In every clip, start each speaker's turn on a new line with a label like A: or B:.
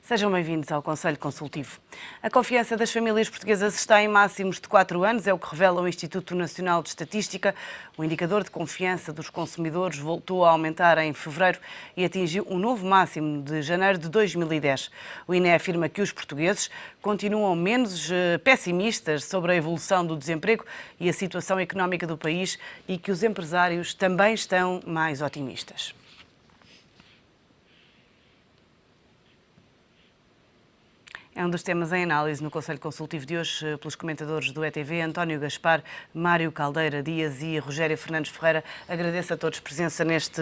A: Sejam bem-vindos ao Conselho Consultivo. A confiança das famílias portuguesas está em máximos de 4 anos, é o que revela o Instituto Nacional de Estatística. O indicador de confiança dos consumidores voltou a aumentar em fevereiro e atingiu um novo máximo de janeiro de 2010. O INE afirma que os portugueses continuam menos pessimistas sobre a evolução do desemprego e a situação económica do país e que os empresários também estão mais otimistas. É um dos temas em análise no Conselho Consultivo de hoje pelos comentadores do ETV, António Gaspar, Mário Caldeira Dias e Rogério Fernandes Ferreira. Agradeço a todos a presença neste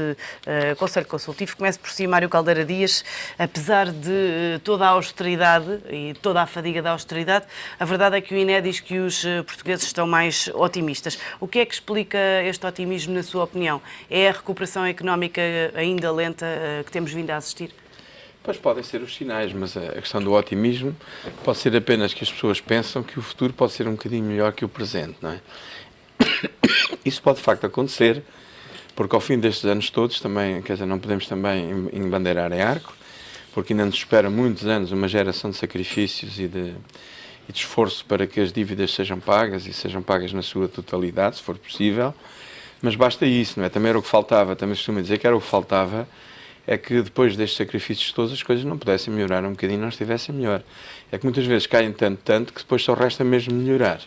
A: Conselho Consultivo. Começo por si, Mário Caldeira Dias. Apesar de toda a austeridade e toda a fadiga da austeridade, a verdade é que o INE diz que os portugueses estão mais otimistas. O que é que explica este otimismo, na sua opinião? É a recuperação económica ainda lenta que temos vindo a assistir?
B: Pois podem ser os sinais, mas a questão do otimismo pode ser apenas que as pessoas pensam que o futuro pode ser um bocadinho melhor que o presente, não é? Isso pode de facto acontecer, porque ao fim destes anos todos também, quer dizer, não podemos também embandeirar em arco, porque ainda nos espera muitos anos uma geração de sacrifícios e de esforço para que as dívidas sejam pagas e sejam pagas na sua totalidade, se for possível, mas basta isso, não é? Também era o que faltava, também se costuma dizer que era o que faltava, é que depois destes sacrifícios todos as coisas não pudessem melhorar um bocadinho, não estivessem melhor. É que muitas vezes caem tanto que depois só resta mesmo melhorar.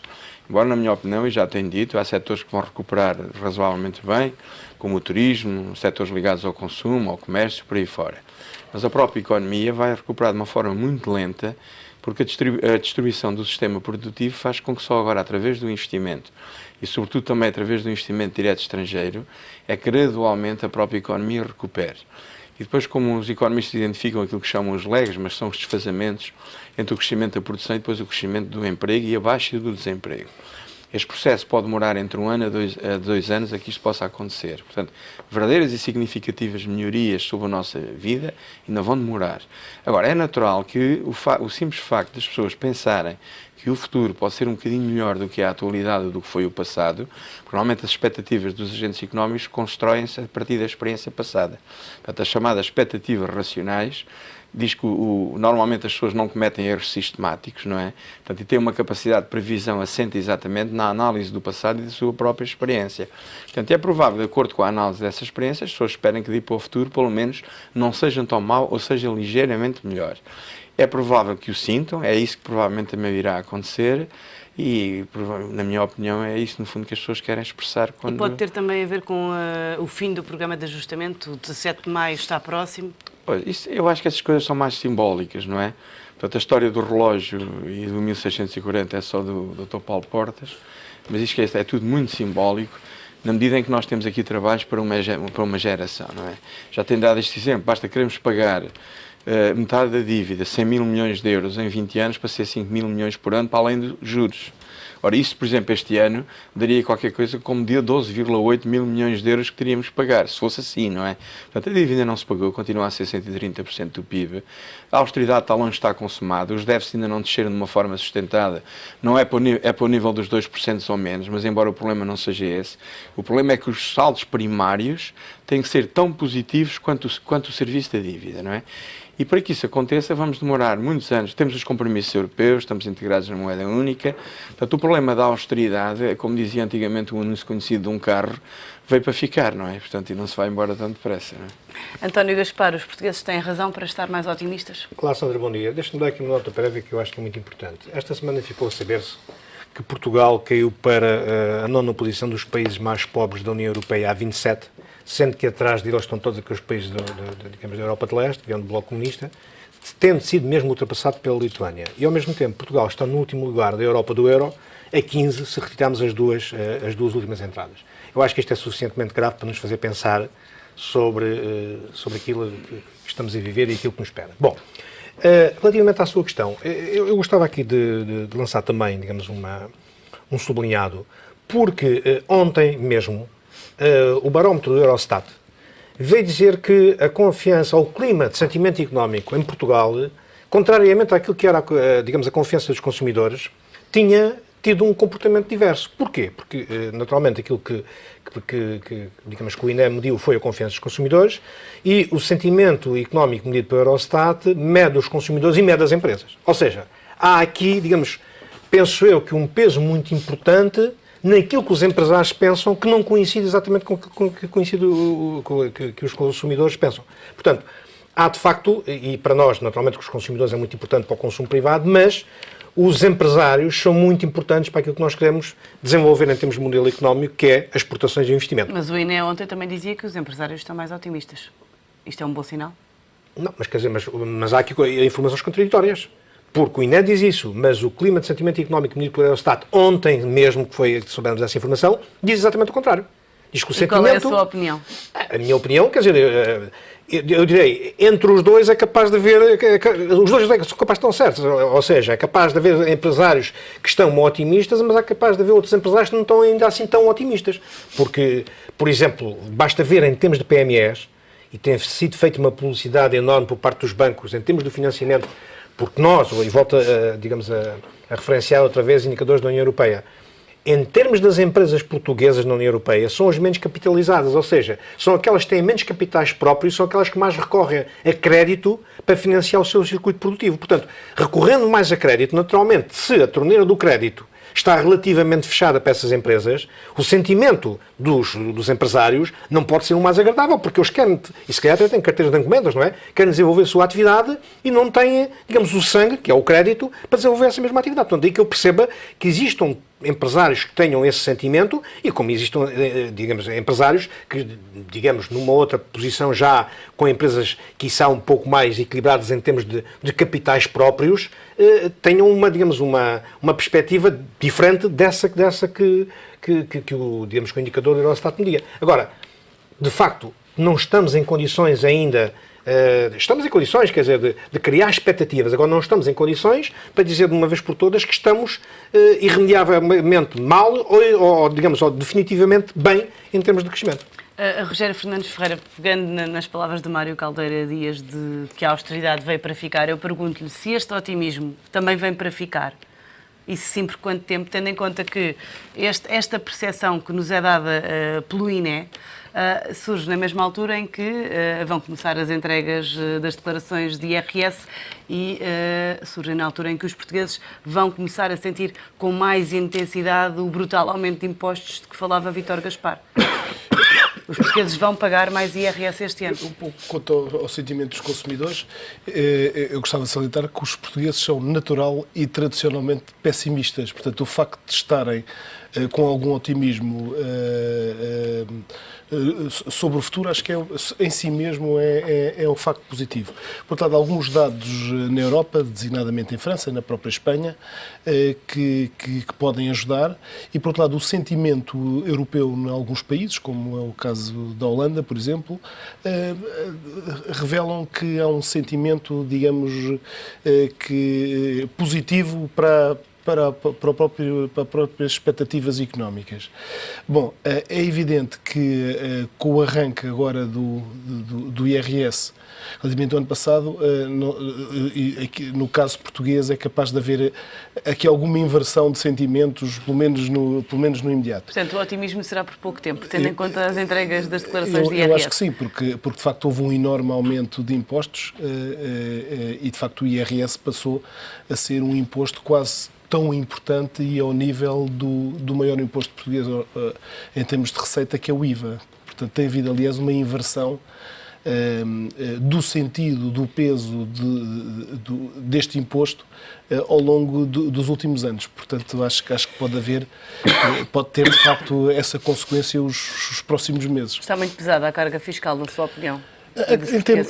B: Embora, na minha opinião, e já tenho dito, há setores que vão recuperar razoavelmente bem, como o turismo, setores ligados ao consumo, ao comércio, por aí fora. Mas a própria economia vai recuperar de uma forma muito lenta, porque a destruição do sistema produtivo faz com que só agora, através do investimento, e sobretudo também através do investimento direto estrangeiro, é que gradualmente a própria economia recupere. E depois, como os economistas identificam aquilo que chamam os lags, mas são os desfazamentos entre o crescimento da produção e depois o crescimento do emprego e a baixa do desemprego. Este processo pode demorar entre 1 ano a 2 anos a que isto possa acontecer. Portanto, verdadeiras e significativas melhorias sobre a nossa vida ainda vão demorar. Agora, é natural que o simples facto das pessoas pensarem que o futuro pode ser um bocadinho melhor do que a atualidade ou do que foi o passado, porque normalmente as expectativas dos agentes económicos constroem-se a partir da experiência passada. Portanto, as chamadas expectativas racionais diz que normalmente as pessoas não cometem erros sistemáticos, não é? Portanto, e têm uma capacidade de previsão assente exatamente na análise do passado e da sua própria experiência. Portanto, é provável, de acordo com a análise dessa experiência, as pessoas esperem que daí para o futuro, pelo menos, não sejam tão mal ou seja ligeiramente melhor. É provável que o sintam, é isso que provavelmente também irá acontecer e, na minha opinião, é isso, no fundo, que as pessoas querem expressar quando...
A: E pode ter também a ver com o fim do programa de ajustamento, o 17 de maio está próximo?
B: Pois, eu acho que essas coisas são mais simbólicas, não é? Portanto, a história do relógio e do 1640 é só do Dr. Paulo Portas, mas isto é tudo muito simbólico, na medida em que nós temos aqui trabalhos para uma geração, não é? Já tenho dado este exemplo, basta queremos pagar metade da dívida, 100 mil milhões de euros em 20 anos, para ser 5 mil milhões por ano, para além dos juros. Ora, isso, por exemplo, este ano, daria qualquer coisa como de 12,8 mil milhões de euros que teríamos que pagar, se fosse assim, não é? Portanto, a dívida não se pagou, continua a ser 130% do PIB, a austeridade está longe de estar consumada, os déficits ainda não desceram de uma forma sustentada, não é para o nível dos 2% ou menos, mas embora o problema não seja esse, o problema é que os saldos primários têm que ser tão positivos quanto o serviço da dívida, não é? E para que isso aconteça, vamos demorar muitos anos. Temos os compromissos europeus, estamos integrados na moeda única. Portanto, o problema da austeridade, é, como dizia antigamente um anúncio conhecido de um carro, veio para ficar, não é? Portanto, e não se vai embora tão depressa, não é?
A: António Gaspar, os portugueses têm razão para estar mais otimistas?
C: Claro, Sandra, bom dia. Deixa-me dar aqui uma nota prévia que eu acho que é muito importante. Esta semana ficou a saber-se que Portugal caiu para a nona posição dos países mais pobres da União Europeia há 27, sendo que atrás deles estão todos aqueles países digamos, da Europa de Leste, vendo do Bloco Comunista, tendo sido mesmo ultrapassado pela Lituânia. E, ao mesmo tempo, Portugal está no último lugar da Europa do euro, a 15, se retirarmos as duas últimas entradas. Eu acho que isto é suficientemente grave para nos fazer pensar sobre aquilo que estamos a viver e aquilo que nos espera. Bom, relativamente à sua questão, eu gostava aqui de lançar também, digamos, um sublinhado, porque ontem mesmo o barómetro do Eurostat veio dizer que a confiança, ou o clima de sentimento económico em Portugal, contrariamente àquilo que era, digamos, a confiança dos consumidores, tinha tido um comportamento diverso. Porquê? Porque, naturalmente, aquilo digamos, que o INE mediu foi a confiança dos consumidores e o sentimento económico medido pelo Eurostat mede os consumidores e mede as empresas. Ou seja, há aqui, digamos, penso eu, que um peso muito importante naquilo que os empresários pensam que não coincide exatamente com o que os consumidores pensam. Portanto, há de facto, e para nós, naturalmente, que os consumidores é muito importante para o consumo privado, mas os empresários são muito importantes para aquilo que nós queremos desenvolver em termos de modelo económico, que é as exportações e o investimento.
A: Mas o INE ontem também dizia que os empresários estão mais otimistas. Isto é um bom sinal?
C: Não, mas quer dizer, mas há aqui informações contraditórias. Porque o INE diz isso, mas o clima de sentimento económico medido pelo Eurostat, ontem mesmo que soubemos dessa informação, diz exatamente o contrário. Diz que o sentimento...
A: Qual é a sua opinião?
C: A minha opinião, quer dizer, eu direi, entre os dois é capaz de haver... Os dois são capazes de estar certos. Ou seja, é capaz de haver empresários que estão otimistas, mas é capaz de haver outros empresários que não estão ainda assim tão otimistas. Porque, por exemplo, basta ver em termos de PMEs, e tem sido feita uma publicidade enorme por parte dos bancos em termos do financiamento, porque nós, e volto a referenciar outra vez indicadores da União Europeia, em termos das empresas portuguesas na União Europeia, são as menos capitalizadas, ou seja, são aquelas que têm menos capitais próprios, são aquelas que mais recorrem a crédito para financiar o seu circuito produtivo. Portanto, recorrendo mais a crédito, naturalmente, se a torneira do crédito está relativamente fechada para essas empresas, o sentimento dos empresários não pode ser o mais agradável, porque eles querem, e se calhar até têm carteiras de encomendas, não é? Querem desenvolver a sua atividade e não têm, digamos, o sangue, que é o crédito, para desenvolver essa mesma atividade. Portanto, daí que eu perceba que existam empresários que tenham esse sentimento e como existam, digamos, empresários que, digamos, numa outra posição já com empresas que são um pouco mais equilibradas em termos de capitais próprios, tenham uma perspectiva diferente dessa que o indicador do Eurostat media. Agora, de facto, não estamos em condições ainda... estamos em condições, quer dizer, de criar expectativas. Agora não estamos em condições para dizer de uma vez por todas que estamos irremediavelmente mal ou definitivamente bem em termos de crescimento.
A: Rogério Fernandes Ferreira, pegando nas palavras de Mário Caldeira Dias de que a austeridade veio para ficar, eu pergunto-lhe se este otimismo também vem para ficar. E se sim, por quanto tempo, tendo em conta que esta percepção que nos é dada pelo INE surge na mesma altura em que vão começar as entregas das declarações de IRS e surge na altura em que os portugueses vão começar a sentir com mais intensidade o brutal aumento de impostos de que falava Vítor Gaspar. Os portugueses vão pagar mais IRS este ano.
D: Um pouco quanto ao sentimento dos consumidores, eu gostava de salientar que os portugueses são natural e tradicionalmente pessimistas. Portanto, o facto de estarem com algum otimismo sobre o futuro, acho que em si mesmo é um facto positivo. Portanto, há alguns dados na Europa, designadamente em França e na própria Espanha, que podem ajudar. E, por outro lado, o sentimento europeu em alguns países, como é o caso da Holanda, por exemplo, revelam que há um sentimento, digamos, que positivo para as próprias expectativas económicas. Bom, é evidente que com o arranque agora do IRS, relativamente ao ano passado, no caso português, é capaz de haver aqui alguma inversão de sentimentos, pelo menos no imediato.
A: Portanto, o otimismo será por pouco tempo, tendo em conta as entregas das declarações de IRS.
D: Eu acho que sim, porque de facto houve um enorme aumento de impostos e de facto o IRS passou a ser um imposto quase tão importante e ao nível do maior imposto português em termos de receita, que é o IVA. Portanto, tem havido, aliás, uma inversão do sentido, do peso deste imposto ao longo dos últimos anos. Portanto, acho que pode ter, de facto, essa consequência os próximos meses.
A: Está muito pesada a carga fiscal, na sua opinião?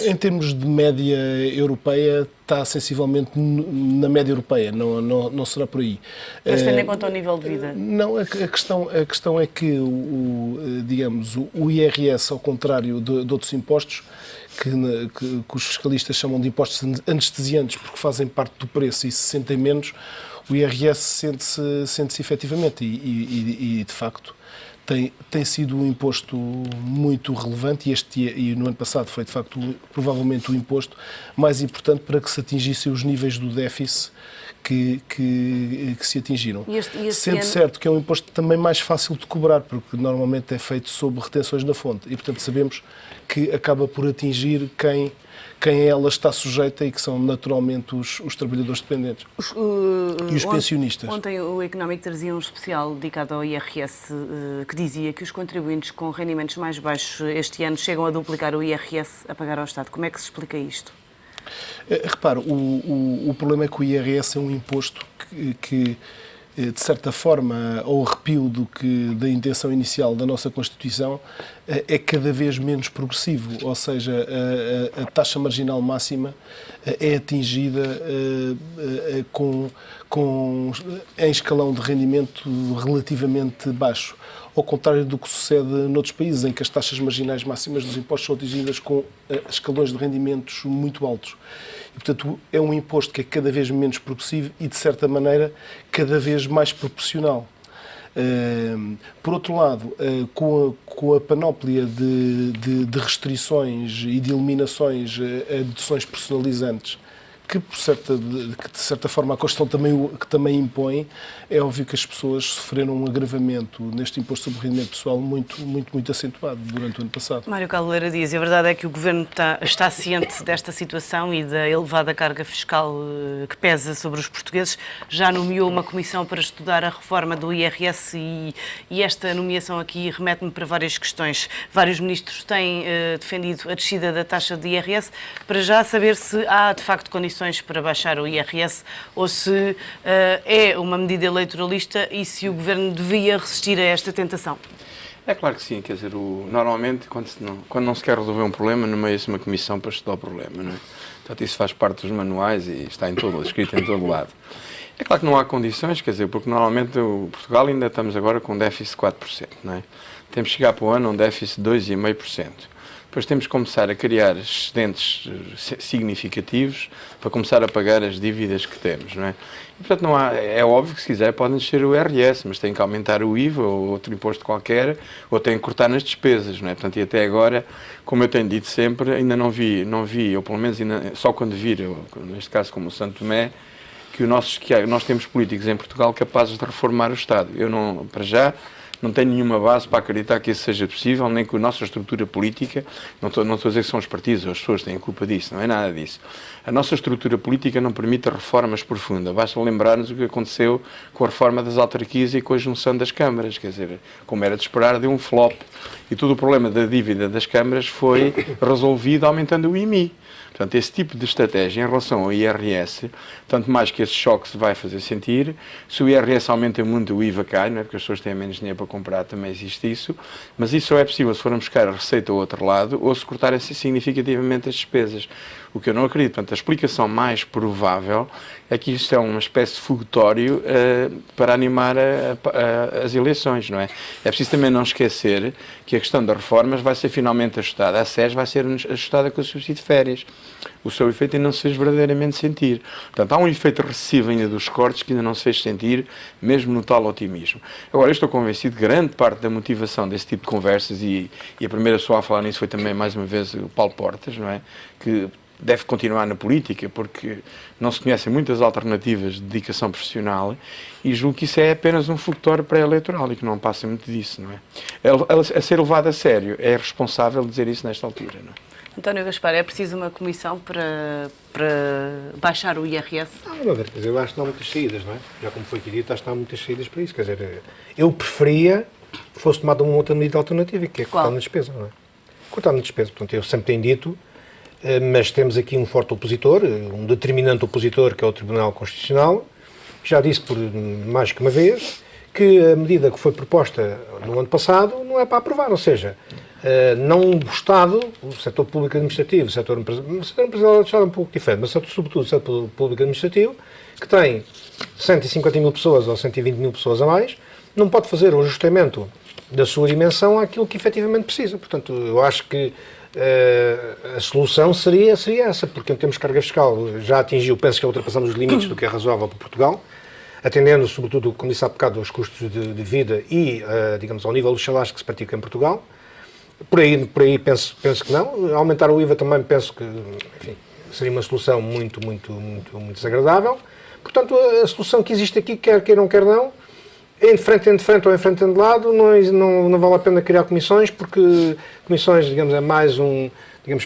D: Em termos de média europeia, está sensivelmente na média europeia, não será por aí.
A: Mas tendo em conta o nível de vida?
D: Não, a questão é que o IRS, ao contrário de outros impostos, que os fiscalistas chamam de impostos anestesiantes, porque fazem parte do preço e se sentem menos, o IRS sente-se efetivamente e de facto, tem sido um imposto muito relevante e no ano passado foi, de facto, provavelmente o imposto mais importante para que se atingissem os níveis do déficit que se atingiram.
A: E este
D: Sendo
A: ano...
D: certo que é um imposto também mais fácil de cobrar, porque normalmente é feito sob retenções na fonte. E, portanto, sabemos que acaba por atingir quem ela está sujeita e que são naturalmente os trabalhadores dependentes e os pensionistas.
A: Ontem o Económico trazia um especial dedicado ao IRS que dizia que os contribuintes com rendimentos mais baixos este ano chegam a duplicar o IRS a pagar ao Estado. Como é que se explica isto?
D: Repare, o problema é que o IRS é um imposto que de certa forma, ao arrepio da intenção inicial da nossa Constituição, é cada vez menos progressivo, ou seja, a taxa marginal máxima é atingida em escalão de rendimento relativamente baixo, ao contrário do que sucede noutros países, em que as taxas marginais máximas dos impostos são atingidas com escalões de rendimentos muito altos. E, portanto, é um imposto que é cada vez menos progressivo e, de certa maneira, cada vez mais proporcional. Por outro lado, com a panóplia de restrições e de eliminações a deduções personalizantes que de certa forma a Constituição também impõe, é óbvio que as pessoas sofreram um agravamento neste imposto sobre rendimento pessoal muito acentuado durante o ano passado.
A: Mário Caldeira Dias, a verdade é que o Governo está ciente desta situação e da elevada carga fiscal que pesa sobre os portugueses. Já nomeou uma comissão para estudar a reforma do IRS e esta nomeação aqui remete-me para várias questões. Vários ministros têm defendido a descida da taxa de IRS, para já saber se há de facto condições para baixar o IRS ou se é uma medida eleitoralista e se o Governo devia resistir a esta tentação.
B: É claro que sim, quer dizer, normalmente quando não se quer resolver um problema, nomeia-se uma comissão para estudar o problema, não é? Portanto, isso faz parte dos manuais e está escrito em todo lado. É claro que não há condições, quer dizer, porque normalmente Portugal ainda estamos agora com um déficit de 4%, não é? Temos que chegar para o ano a um déficit de 2,5%. Depois temos que começar a criar excedentes significativos para começar a pagar as dívidas que temos, não é? E, portanto, é óbvio que se quiser podem descer o IRS, mas tem que aumentar o IVA ou outro imposto qualquer, ou tem que cortar nas despesas, não é? Portanto, e até agora, como eu tenho dito sempre, ainda não vi, ou pelo menos só quando vir, neste caso como o Santo Tomé, que nós temos políticos em Portugal capazes de reformar o Estado. Eu não, para já, não tenho nenhuma base para acreditar que isso seja possível, nem que a nossa estrutura política, não estou a dizer que são os partidos ou as pessoas que têm culpa disso, não é nada disso. A nossa estrutura política não permite reformas profundas. Basta lembrar-nos o que aconteceu com a reforma das autarquias e com a junção das câmaras, quer dizer, como era de esperar, deu um flop. E todo o problema da dívida das câmaras foi resolvido aumentando o IMI. Portanto, esse tipo de estratégia em relação ao IRS, tanto mais que esse choque se vai fazer sentir, se o IRS aumenta muito, o IVA cai, não é? Porque as pessoas têm menos dinheiro para comprar, também existe isso, mas isso só é possível se formos buscar a receita ao outro lado ou se cortarem significativamente as despesas. O que eu não acredito. Portanto, a explicação mais provável é que isto é uma espécie de foguetório para animar as eleições, não é? É preciso também não esquecer que a questão das reformas vai ser finalmente ajustada. A SES vai ser ajustada com o subsídio de férias. O seu efeito ainda não se fez verdadeiramente sentir. Portanto, há um efeito recessivo ainda dos cortes que ainda não se fez sentir, mesmo no tal otimismo. Agora, eu estou convencido que grande parte da motivação desse tipo de conversas, e a primeira pessoa a falar nisso foi também, mais uma vez, o Paulo Portas, não é? Que deve continuar na política, porque não se conhecem muitas alternativas de dedicação profissional e julgo que isso é apenas um foguetório pré-eleitoral e que não passa muito disso, não é? A ser levado a sério, é responsável dizer isso nesta altura, não é?
A: António Gaspar, é preciso uma comissão para baixar o IRS?
C: Não, quer dizer, eu acho que não há muitas saídas, não é? Já como foi aqui dito, acho que não há muitas saídas para isso. Quer dizer, eu preferia que fosse tomada uma outra medida alternativa, que é cortar na despesa, não é? Cortar na despesa. Portanto, eu sempre tenho dito, mas temos aqui um forte opositor, um determinante opositor, que é o Tribunal Constitucional, que já disse por mais que uma vez que a medida que foi proposta no ano passado não é para aprovar, ou seja, não o Estado, o setor público administrativo, o setor empresarial é um pouco diferente, mas sobretudo o setor público administrativo, que tem 150 mil pessoas ou 120 mil pessoas a mais, não pode fazer o ajustamento da sua dimensão àquilo que efetivamente precisa. Portanto, eu acho que a solução seria essa, porque em termos de carga fiscal já atingiu, penso que já ultrapassamos os limites do que é razoável para Portugal, atendendo sobretudo, como disse há bocado, aos custos de vida e, digamos, ao nível dos salários que se pratica em Portugal. Por aí penso que não. Aumentar o IVA também penso que, enfim, seria uma solução muito desagradável. Portanto, a solução que existe aqui, quer queiram, quer não, em frente ou em frente de lado, não vale a pena criar comissões, porque comissões, digamos, é mais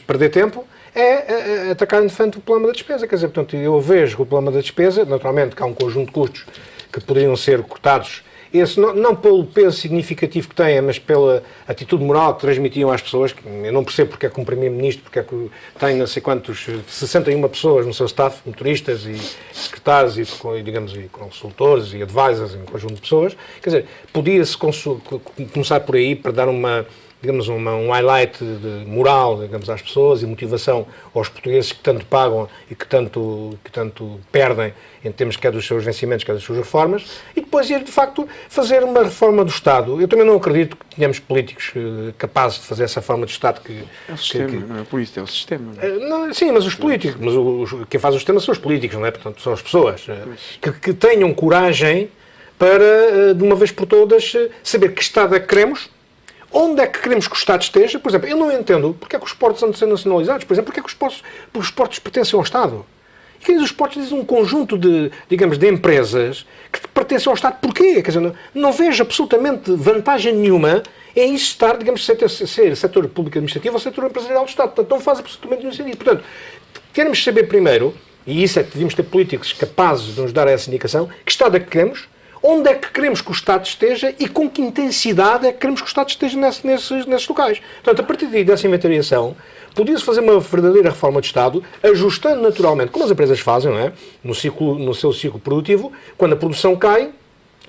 C: perder tempo, é atacar de frente o problema da despesa. Quer dizer, portanto, eu vejo o problema da despesa, naturalmente que há um conjunto de custos que poderiam ser cortados, esse não pelo peso significativo que têm, mas pela atitude moral que transmitiam às pessoas. Eu não percebo porque é que um primeiro-ministro, porque é que tem não sei quantos, 61 pessoas no seu staff, motoristas e secretários e consultores e advisors, um conjunto de pessoas. Quer dizer, podia-se começar por aí para dar um highlight de moral, às pessoas e motivação aos portugueses que tanto pagam e que tanto perdem em termos quer dos seus vencimentos, quer das suas reformas, e depois ir, de facto, fazer uma reforma do Estado. Eu também não acredito que tenhamos políticos capazes de fazer essa reforma de Estado que...
B: É o sistema, não é por isso, é o sistema.
C: Não, sim, mas os políticos, quem faz o sistema são os políticos, não é? Portanto, são as pessoas que tenham coragem para, de uma vez por todas, saber que Estado é que queremos. Onde é que queremos que o Estado esteja? Por exemplo, eu não entendo porque é que os portos andam a ser nacionalizados. Por exemplo, porque é que os portos pertencem ao Estado? E quem diz os portos diz um conjunto de empresas que pertencem ao Estado. Porquê? Quer dizer, não vejo absolutamente vantagem nenhuma em isso estar, ser setor público administrativo ou setor empresarial do Estado. Portanto, não faz absolutamente nenhum sentido. Portanto, queremos saber primeiro, e isso é que devíamos ter políticos capazes de nos dar essa indicação, que Estado é que queremos, onde é que queremos que o Estado esteja e com que intensidade é que queremos que o Estado esteja nesses locais. Portanto, a partir dessa inventariação, podia-se fazer uma verdadeira reforma de Estado, ajustando naturalmente, como as empresas fazem, não é? No seu ciclo produtivo, quando a produção cai,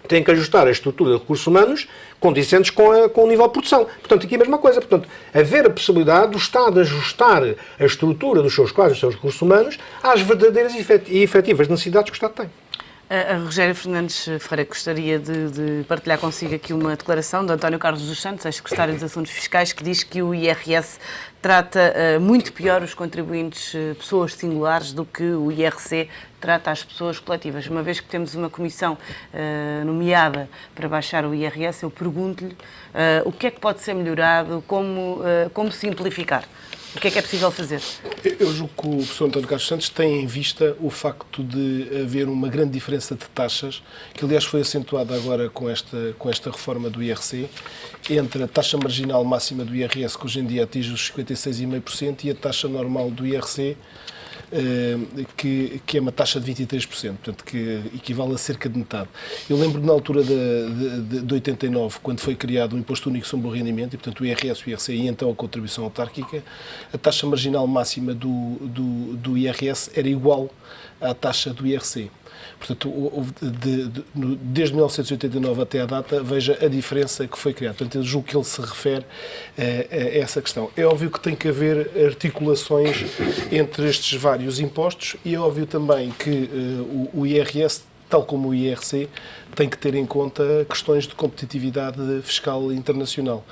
C: têm que ajustar a estrutura de recursos humanos condizentes com o nível de produção. Portanto, aqui a mesma coisa. Portanto, haver a possibilidade do Estado ajustar a estrutura dos seus quadros, dos seus recursos humanos, às verdadeiras e efetivas necessidades que o Estado tem.
A: A Rogério Fernandes Ferreira gostaria de partilhar consigo aqui uma declaração de António Carlos dos Santos, ex-secretário dos Assuntos Fiscais, que diz que o IRS trata muito pior os contribuintes, pessoas singulares, do que o IRC trata as pessoas coletivas. Uma vez que temos uma comissão nomeada para baixar o IRS, eu pergunto-lhe o que é que pode ser melhorado, como simplificar. O que é possível fazer?
D: Eu julgo que o professor António Carlos Santos tem em vista o facto de haver uma grande diferença de taxas, que aliás foi acentuada agora com esta reforma do IRC, entre a taxa marginal máxima do IRS, que hoje em dia atinge os 56,5%, e a taxa normal do IRC, que é uma taxa de 23%, portanto, que equivale a cerca de metade. Eu lembro na altura de 89, quando foi criado o Imposto Único sobre o Rendimento, e portanto o IRS, o IRC e então a contribuição autárquica, a taxa marginal máxima do IRS era igual à taxa do IRC. Portanto, desde 1989 até à data, veja a diferença que foi criada. Portanto, eu julgo que ele se refere a essa questão. É óbvio que tem que haver articulações entre estes vários impostos e é óbvio também que o IRS, tal como o IRC, tem que ter em conta questões de competitividade fiscal internacional.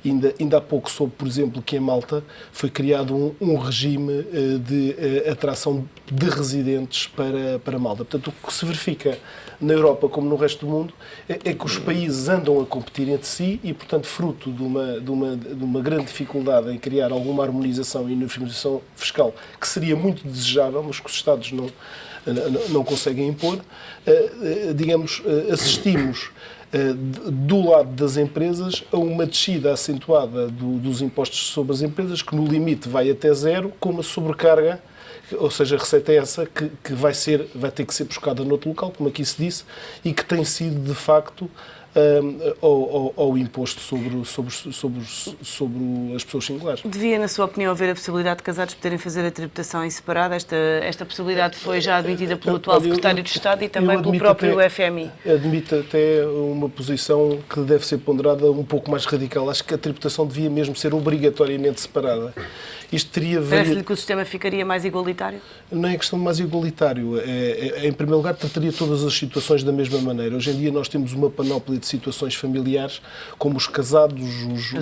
D: Ainda há pouco soube, por exemplo, que em Malta foi criado um regime de atração de residentes para Malta. Portanto, o que se verifica na Europa como no resto do mundo é que os países andam a competir entre si e, portanto, fruto de uma grande dificuldade em criar alguma harmonização e uniformização fiscal, que seria muito desejável, mas que os Estados não conseguem impor, assistimos do lado das empresas a uma descida acentuada dos impostos sobre as empresas, que no limite vai até zero, com uma sobrecarga, ou seja, a receita é essa que vai ter que ser buscada noutro local, como aqui se disse, e que tem sido, de facto, ao imposto sobre as pessoas singulares.
A: Devia, na sua opinião, haver a possibilidade de casados poderem fazer a tributação em separado? Esta possibilidade foi já admitida pelo atual Secretário de Estado e também pelo próprio FMI.
D: Admito até uma posição que deve ser ponderada um pouco mais radical. Acho que a tributação devia mesmo ser obrigatoriamente separada. Isto teria...
A: Parece-lhe que o sistema ficaria mais igualitário?
D: Não é questão de mais igualitário. Em primeiro lugar, trataria todas as situações da mesma maneira. Hoje em dia nós temos uma panóplia de situações familiares, como os casados, os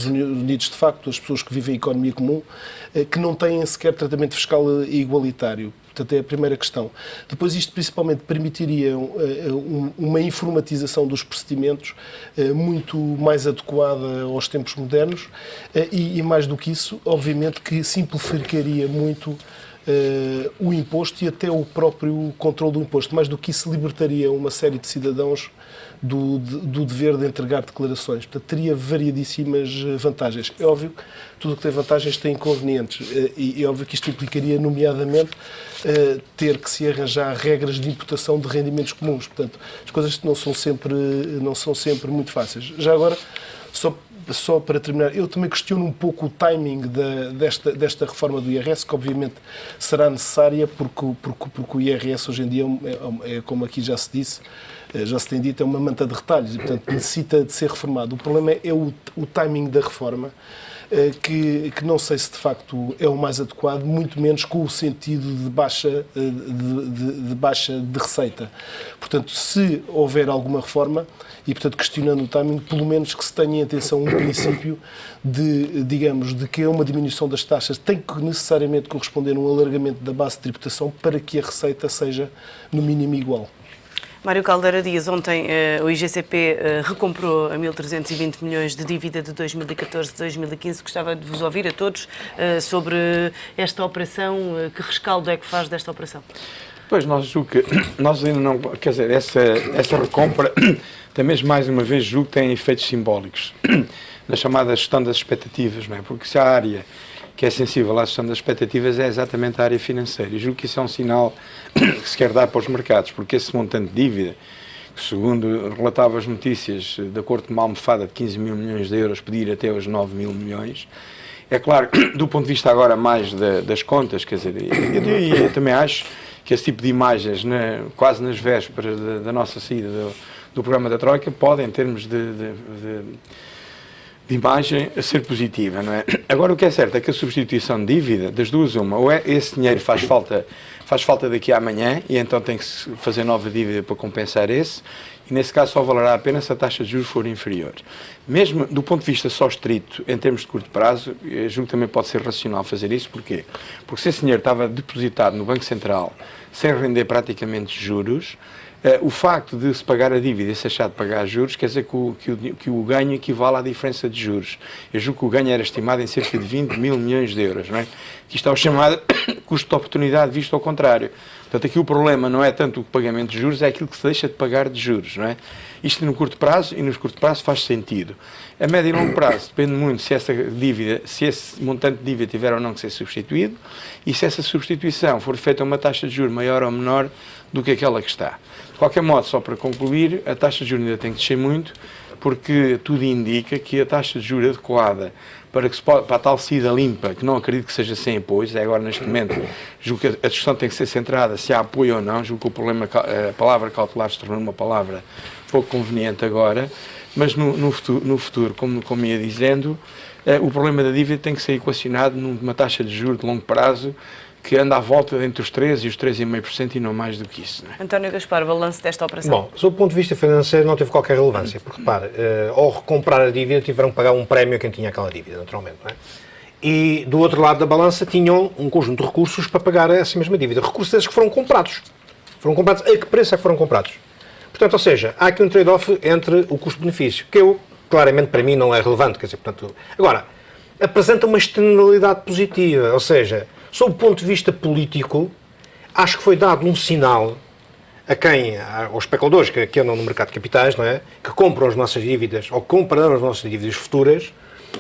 D: unidos de facto, as pessoas que vivem em economia comum, que não têm sequer tratamento fiscal igualitário. Portanto, é a primeira questão. Depois, isto principalmente permitiria uma informatização dos procedimentos muito mais adequada aos tempos modernos e, mais do que isso, obviamente que simplificaria muito o imposto e até o próprio controle do imposto. Mais do que isso, libertaria uma série de cidadãos do dever de entregar declarações. Portanto, teria variadíssimas vantagens. É óbvio que tudo o que tem vantagens tem inconvenientes e é óbvio que isto implicaria, nomeadamente, ter que se arranjar regras de imputação de rendimentos comuns. Portanto, as coisas não são sempre muito fáceis. Já agora, só para terminar, eu também questiono um pouco o timing desta reforma do IRS, que obviamente será necessária porque o IRS hoje em dia é, como aqui já se disse, já se tem dito, é uma manta de retalhos e, portanto, necessita de ser reformado. O problema é o timing da reforma, que não sei se de facto é o mais adequado, muito menos com o sentido de baixa de receita. Portanto, se houver alguma reforma, e portanto questionando o timing, pelo menos que se tenha em atenção um princípio de que uma diminuição das taxas tem que necessariamente corresponder a um alargamento da base de tributação para que a receita seja no mínimo igual.
A: Mário Caldeira Dias, ontem o IGCP recomprou a 1.320 milhões de dívida de 2014-2015. Gostava de vos ouvir a todos sobre esta operação. Que rescaldo é que faz desta operação?
B: Pois, nós ainda não... Quer dizer, essa recompra, também mais uma vez, julgo que tem efeitos simbólicos na chamada gestão das expectativas, não é? Porque se a área que é sensível à gestão das expectativas é exatamente a área financeira. E julgo que isso é um sinal que se quer dar para os mercados, porque esse montante de dívida, segundo relatava as notícias, de acordo com uma almofada de 15 mil milhões de euros, pedir até aos 9 mil milhões, é claro, do ponto de vista agora mais das contas, quer dizer, eu também acho que esse tipo de imagens, quase nas vésperas da nossa saída do programa da Troika, podem, em termos de imagem, a ser positiva, não é? Agora, o que é certo é que a substituição de dívida, das duas uma, ou esse dinheiro faz falta daqui a amanhã e então tem que se fazer nova dívida para compensar esse, e nesse caso só valerá a pena se a taxa de juros for inferior. Mesmo do ponto de vista só estrito, em termos de curto prazo, eu julgo que também pode ser racional fazer isso. Porquê? Porque se esse dinheiro estava depositado no Banco Central sem render praticamente juros, o facto de se pagar a dívida e se achar de pagar juros quer dizer que o ganho equivale à diferença de juros. Eu julgo que o ganho era estimado em cerca de 20 mil milhões de euros, não é? Isto é o chamado custo de oportunidade, visto ao contrário. Portanto, aqui o problema não é tanto o pagamento de juros, é aquilo que se deixa de pagar de juros, não é? Isto no curto prazo, e no curto prazo faz sentido. A médio e longo prazo depende muito se esse montante de dívida tiver ou não que ser substituído, e se essa substituição for feita a uma taxa de juros maior ou menor do que aquela que está. De qualquer modo, só para concluir, a taxa de juros ainda tem que descer muito, porque tudo indica que a taxa de juros adequada para a tal saída limpa, que não acredito que seja sem apoios, é agora neste momento, julgo que a discussão tem que ser centrada se há apoio ou não, julgo que o problema, a palavra cautelar se tornou uma palavra pouco conveniente agora, mas no futuro, como ia dizendo, o problema da dívida tem que ser equacionado numa taxa de juros de longo prazo, que anda à volta entre os 3% e os 3,5% e não mais do que isso. Não é?
A: António Gaspar, balanço desta operação.
C: Bom, sob o ponto de vista financeiro não teve qualquer relevância, porque repare, ao recomprar a dívida tiveram que pagar um prémio a quem tinha aquela dívida, naturalmente, não é? E do outro lado da balança tinham um conjunto de recursos para pagar essa mesma dívida. Recursos esses que foram comprados. Foram comprados a que preço é que foram comprados? Portanto, ou seja, há aqui um trade-off entre o custo-benefício, que claramente para mim não é relevante, quer dizer, portanto, agora, apresenta uma externalidade positiva, ou seja, sob o ponto de vista político, acho que foi dado um sinal aos especuladores que andam no mercado de capitais, não é? Que compram as nossas dívidas, ou comprarão as nossas dívidas futuras,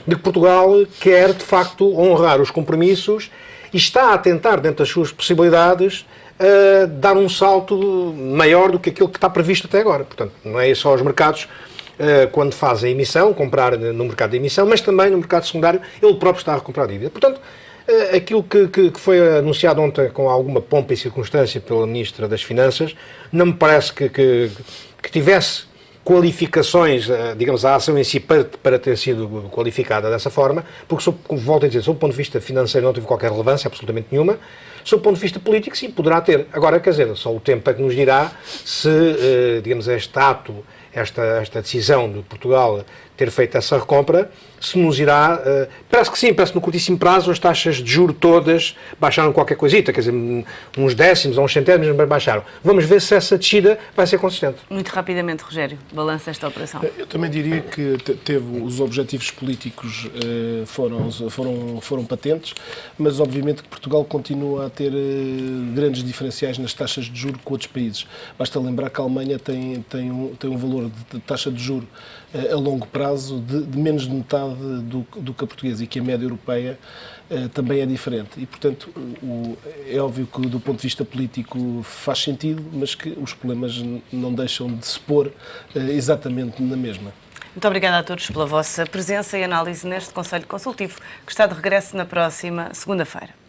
C: de que Portugal quer, de facto, honrar os compromissos e está a tentar, dentro das suas possibilidades, dar um salto maior do que aquilo que está previsto até agora. Portanto, não é só os mercados, quando fazem a emissão, comprar no mercado de emissão, mas também no mercado secundário, ele próprio está a recomprar a dívida. Portanto, aquilo que foi anunciado ontem com alguma pompa e circunstância pela Ministra das Finanças, não me parece que tivesse qualificações, digamos, a ação em si para ter sido qualificada dessa forma, porque, volto a dizer, sob o ponto de vista financeiro não teve qualquer relevância, absolutamente nenhuma. Sob o ponto de vista político, sim, poderá ter. Agora, quer dizer, só o tempo é que nos dirá se, digamos, este ato, esta decisão de Portugal ter feito essa recompra, se nos irá... parece que sim, parece que no curtíssimo prazo as taxas de juros todas baixaram qualquer coisita, quer dizer, uns décimos ou uns centésimos, mas baixaram. Vamos ver se essa descida vai ser consistente.
A: Muito rapidamente, Rogério, balança esta operação.
D: Eu também diria que teve os objetivos políticos foram patentes, mas obviamente que Portugal continua a ter grandes diferenciais nas taxas de juros com outros países. Basta lembrar que a Alemanha tem um valor de taxa de juros a longo prazo de menos de metade do que a portuguesa, e que a média europeia também é diferente. E, portanto, é óbvio que do ponto de vista político faz sentido, mas que os problemas não deixam de se pôr exatamente na mesma.
A: Muito obrigada a todos pela vossa presença e análise neste Conselho Consultivo, que está de regresso na próxima segunda-feira.